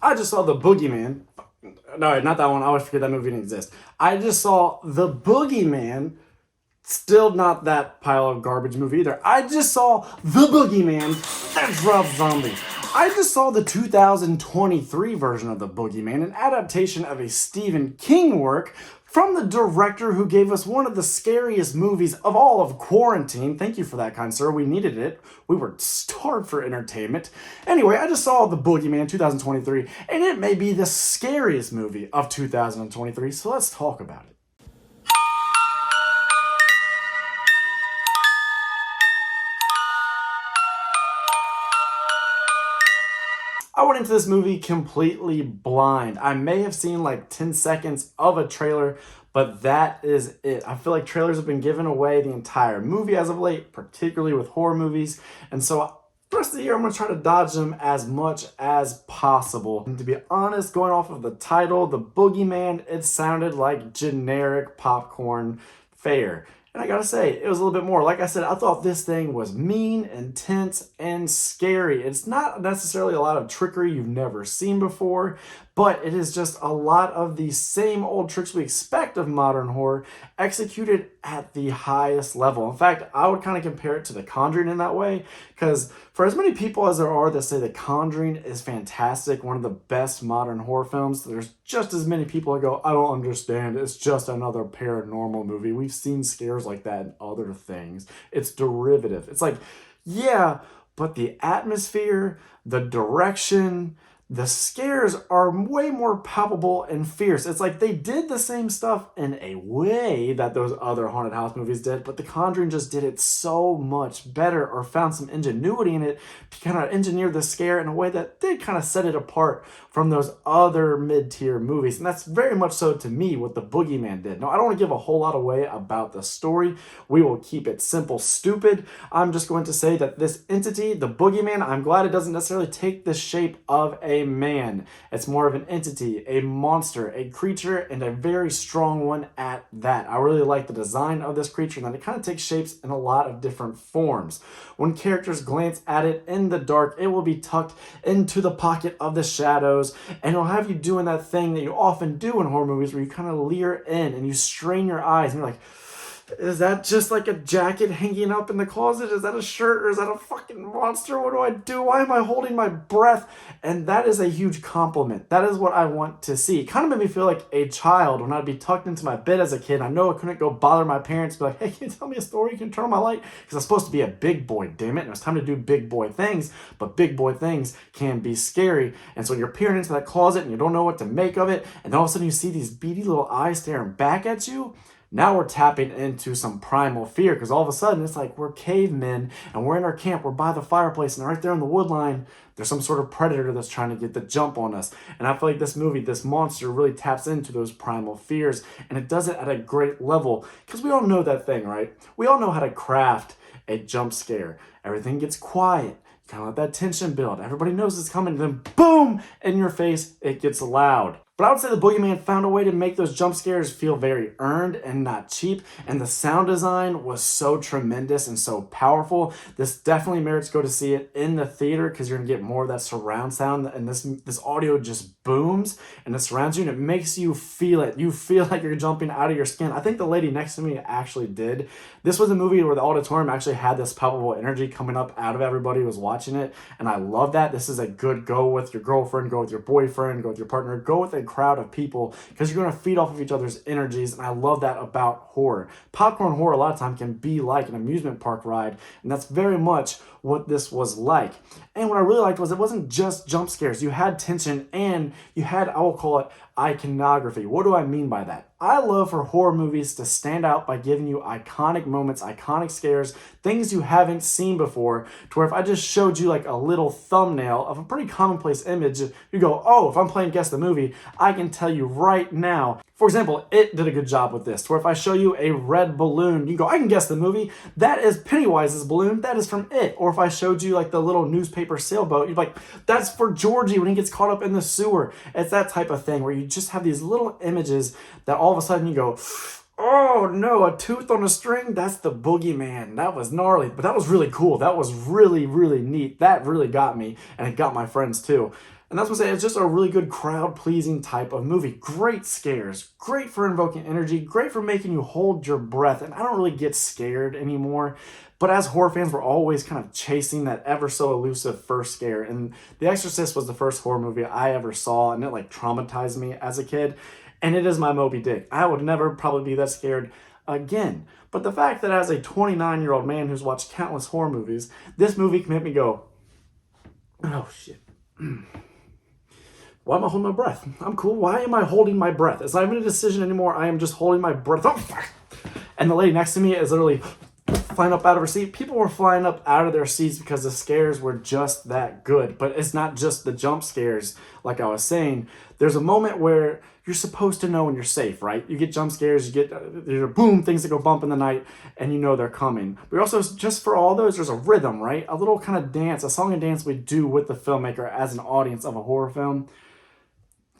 I just saw The Boogeyman. No, not that one. I always forget that movie didn't exist. I just saw The Boogeyman. Still not that pile of garbage movie either. I just saw The Boogeyman. That's Rob Zombie. I just saw the 2023 version of The Boogeyman, an adaptation of a Stephen King work from the director who gave us one of the scariest movies of all of quarantine. Thank you for that, kind sir. We needed it. We were starved for entertainment. Anyway, I just saw The Boogeyman 2023, and it may be the scariest movie of 2023, so let's talk about it. I went into this movie completely blind. I may have seen like 10 seconds of a trailer, but that is it. I feel like trailers have been giving away the entire movie as of late, particularly with horror movies. And so the rest of the year, I'm going to try to dodge them as much as possible. And to be honest, going off of the title, The Boogeyman, it sounded like generic popcorn fare. And I gotta say, it was a little bit more. Like I said, I thought this thing was mean, intense, and scary. It's not necessarily a lot of trickery you've never seen before, but it is just a lot of the same old tricks we expect of modern horror executed at the highest level. In fact, I would kind of compare it to The Conjuring in that way, because for as many people as there are that say The Conjuring is fantastic, one of the best modern horror films, there's just as many people that go, I don't understand, it's just another paranormal movie. We've seen scares like that in other things. It's derivative. It's like, yeah, but the atmosphere, the direction, the scares are way more palpable and fierce. It's like they did the same stuff in a way that those other haunted house movies did, but The Conjuring just did it so much better, or found some ingenuity in it to kind of engineer the scare in a way that did kind of set it apart from those other mid-tier movies. And that's very much so to me what The Boogeyman did. Now, I don't want to give a whole lot away about the story. We will keep it simple, stupid. I'm just going to say that this entity, The Boogeyman, I'm glad it doesn't necessarily take the shape of a man. It's more of an entity, a monster, a creature, and a very strong one at that. I really like the design of this creature, and that it kind of takes shapes in a lot of different forms. When characters glance at it in the dark, it will be tucked into the pocket of the shadows, and it'll have you doing that thing that you often do in horror movies where you kind of leer in and you strain your eyes and you're like, is that just like a jacket hanging up in the closet? Is that a shirt, or is that a fucking monster? What do I do? Why am I holding my breath? And that is a huge compliment. That is what I want to see. It kind of made me feel like a child when I'd be tucked into my bed as a kid. I know I couldn't go bother my parents, be like, hey, can you tell me a story? Can you turn on my light? Because I'm supposed to be a big boy, damn it. And it was time to do big boy things, but big boy things can be scary. And so you're peering into that closet and you don't know what to make of it. And then all of a sudden you see these beady little eyes staring back at you. Now we're tapping into some primal fear, because all of a sudden it's like we're cavemen and we're in our camp, we're by the fireplace, and right there in the wood line, there's some sort of predator that's trying to get the jump on us. And I feel like this movie, this monster, really taps into those primal fears, and it does it at a great level, because we all know that thing, right? We all know how to craft a jump scare. Everything gets quiet. Kind of let that tension build. Everybody knows it's coming, then boom, in your face, it gets loud. But I would say The Boogeyman found a way to make those jump scares feel very earned and not cheap. And the sound design was so tremendous and so powerful. This definitely merits go to see it in the theater, because you're going to get more of that surround sound. And this audio just booms and it surrounds you and it makes you feel it. You feel like you're jumping out of your skin. I think the lady next to me actually did. This was a movie where the auditorium actually had this palpable energy coming up out of everybody who was watching it. And I love that. This is a good go with your girlfriend, go with your boyfriend, go with your partner, go with a crowd of people, because you're going to feed off of each other's energies. And I love that about horror. Popcorn horror a lot of time can be like an amusement park ride, and that's very much what this was like. And what I really liked was it wasn't just jump scares. You had tension and you had, I will call it, iconography. What do I mean by that? I love for horror movies to stand out by giving you iconic moments, iconic scares, things you haven't seen before, to where if I just showed you like a little thumbnail of a pretty commonplace image, you go, oh, if I'm playing Guess the Movie, I can tell you right now. For example, It did a good job with this, to where if I show you a red balloon, you go, I can guess the movie. That is Pennywise's balloon. That is from It. Or if I showed you like the little newspaper sailboat, you're like, that's for Georgie when he gets caught up in the sewer. It's that type of thing where you just have these little images that all of a sudden you go, oh no, a tooth on a string? That's The Boogeyman. That was gnarly, but that was really cool. That was really, really neat. That really got me, and it got my friends too. And that's what I'm saying, it's just a really good crowd-pleasing type of movie. Great scares, great for invoking energy, great for making you hold your breath. And I don't really get scared anymore. But as horror fans, we're always kind of chasing that ever so elusive first scare. And The Exorcist was the first horror movie I ever saw, and it like traumatized me as a kid. And it is my Moby Dick. I would never probably be that scared again. But the fact that as a 29-year-old man who's watched countless horror movies, this movie can make me go, oh shit. Why am I holding my breath? I'm cool. Why am I holding my breath? It's not even a decision anymore. I am just holding my breath. And the lady next to me is literally flying up out of her seat. People were flying up out of their seats because the scares were just that good. But it's not just the jump scares, like I was saying. There's a moment where you're supposed to know when you're safe, right? You get jump scares, you get there's boom, things that go bump in the night, and you know they're coming. But also, just for all those, there's a rhythm, right? A little kind of dance, a song and dance we do with the filmmaker as an audience of a horror film.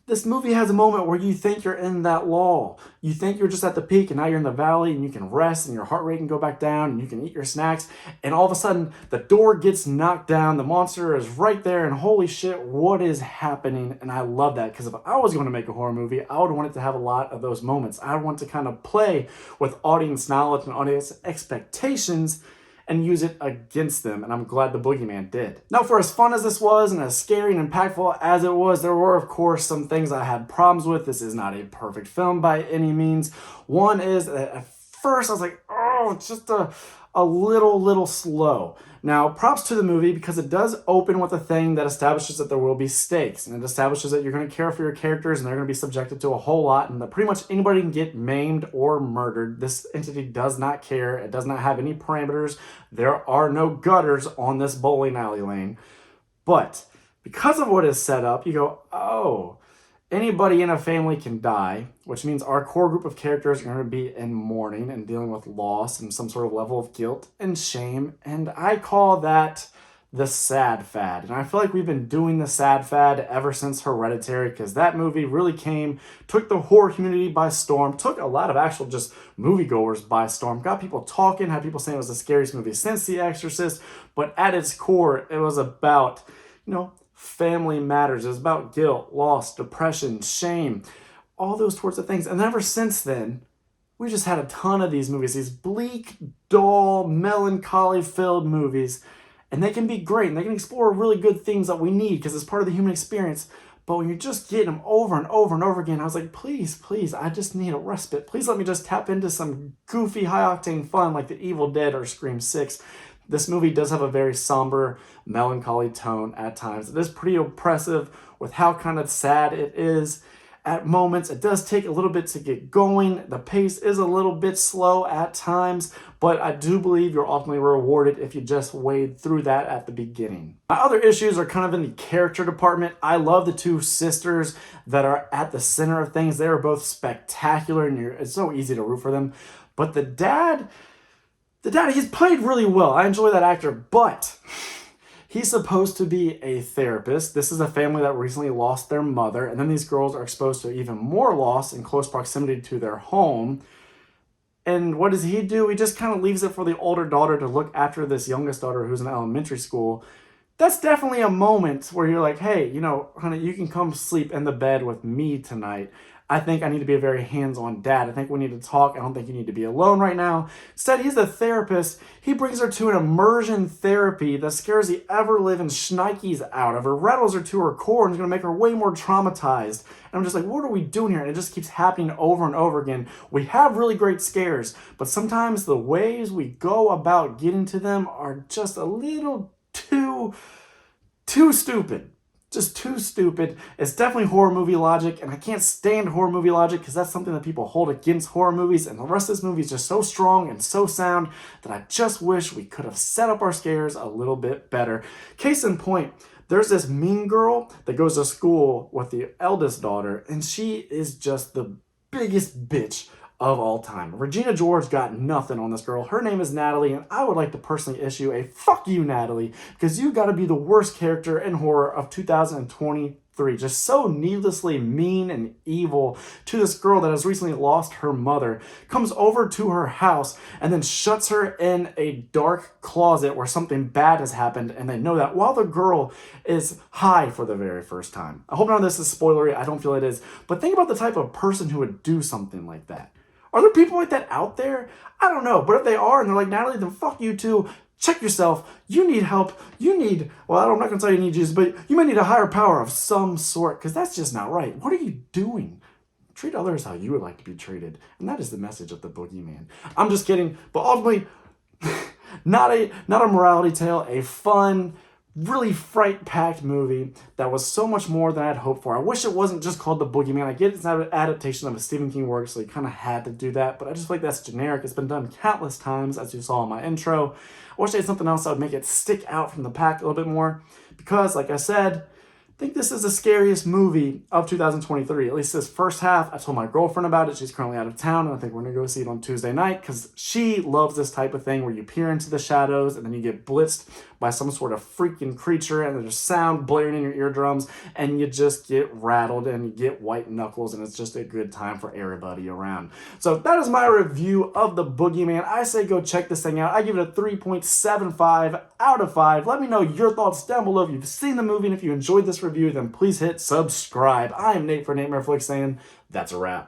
This movie has a moment where you think you're in that lull. You think you're just at the peak and now you're in the valley and you can rest and your heart rate can go back down and you can eat your snacks. And all of a sudden, the door gets knocked down. The monster is right there and holy shit, what is happening? And I love that because if I was going to make a horror movie, I would want it to have a lot of those moments. I would want to kind of play with audience knowledge and audience expectations and use it against them, and I'm glad the Boogeyman did. Now, for as fun as this was and as scary and impactful as it was, there were, of course, some things I had problems with. This is not a perfect film by any means. One is that at first I was like, oh, it's just a little slow. Now, props to the movie because it does open with a thing that establishes that there will be stakes, and it establishes that you're going to care for your characters and they're going to be subjected to a whole lot, and that pretty much anybody can get maimed or murdered. This entity does not care. It does not have any parameters. There are no gutters on this bowling alley lane. But because of what is set up, you go, oh, anybody in a family can die, which means our core group of characters are going to be in mourning and dealing with loss and some sort of level of guilt and shame. And I call that the sad fad. And I feel like we've been doing the sad fad ever since Hereditary, because that movie really took the horror community by storm, took a lot of actual just moviegoers by storm, got people talking, had people saying it was the scariest movie since The Exorcist. But at its core, it was about, family matters. It was about guilt, loss, depression, shame, all those sorts of things. And ever since then, we just had a ton of these movies, these bleak, dull, melancholy-filled movies. And they can be great, and they can explore really good themes that we need because it's part of the human experience. But when you're just getting them over and over and over again, I was like, please, I just need a respite. Please let me just tap into some goofy, high-octane fun like The Evil Dead or Scream 6. This movie does have a very somber, melancholy tone at times. It is pretty oppressive with how kind of sad it is at moments. It does take a little bit to get going. The pace is a little bit slow at times, but I do believe you're ultimately rewarded if you just wade through that at the beginning. My other issues are kind of in the character department. I love the two sisters that are at the center of things. They are both spectacular, and it's so easy to root for them. But the dad, he's played really well. I enjoy that actor, but he's supposed to be a therapist. This is a family that recently lost their mother, and then these girls are exposed to even more loss in close proximity to their home. And what does he do? He just kind of leaves it for the older daughter to look after this youngest daughter who's in elementary school. That's definitely a moment where you're like, hey, honey, you can come sleep in the bed with me tonight. I think I need to be a very hands-on dad. I think we need to talk. I don't think you need to be alone right now. Instead, he's the therapist. He brings her to an immersion therapy that scares the ever-living shnikes out of her, rattles her to her core, and is going to make her way more traumatized. And I'm just like, what are we doing here? And it just keeps happening over and over again. We have really great scares, but sometimes the ways we go about getting to them are just a little too stupid. Just too stupid. It's definitely horror movie logic, and I can't stand horror movie logic because that's something that people hold against horror movies, and the rest of this movie is just so strong and so sound that I just wish we could have set up our scares a little bit better. Case in point, there's this mean girl that goes to school with the eldest daughter, and she is just the biggest bitch of all time. Regina George got nothing on this girl. Her name is Natalie, and I would like to personally issue a fuck you, Natalie, because you got to be the worst character in horror of 2023. 3. Just so needlessly mean and evil to this girl that has recently lost her mother, comes over to her house and then shuts her in a dark closet where something bad has happened, and they know that while the girl is high for the very first time. I hope none of this is spoilery, I don't feel it is, but think about the type of person who would do something like that. Are there people like that out there? I don't know, but if they are and they're like, Natalie, then fuck you too. Check yourself. You need help. You need, well, I'm not going to tell you need Jesus, but you might need a higher power of some sort, because that's just not right. What are you doing? Treat others how you would like to be treated. And that is the message of the Boogeyman. I'm just kidding, but ultimately, not a morality tale, a fun, really fright-packed movie that was so much more than I had hoped for. I wish it wasn't just called The Boogeyman. I get it's not an adaptation of a Stephen King work, so you kind of had to do that, but I just feel like that's generic. It's been done countless times, as you saw in my intro. I wish they had something else that would make it stick out from the pack a little bit more, because, like I said, I think this is the scariest movie of 2023. At least this first half. I told my girlfriend about it. She's currently out of town, and I think we're going to go see it on Tuesday night because she loves this type of thing where you peer into the shadows and then you get blitzed by some sort of freaking creature and there's sound blaring in your eardrums and you just get rattled and you get white knuckles, and it's just a good time for everybody around. So that is my review of The Boogeyman. I say go check this thing out. I give it a 3.75 out of 5. Let me know your thoughts down below if you've seen the movie, and if you enjoyed this review, then please hit subscribe. I am Nate for natemareflix saying that's a wrap.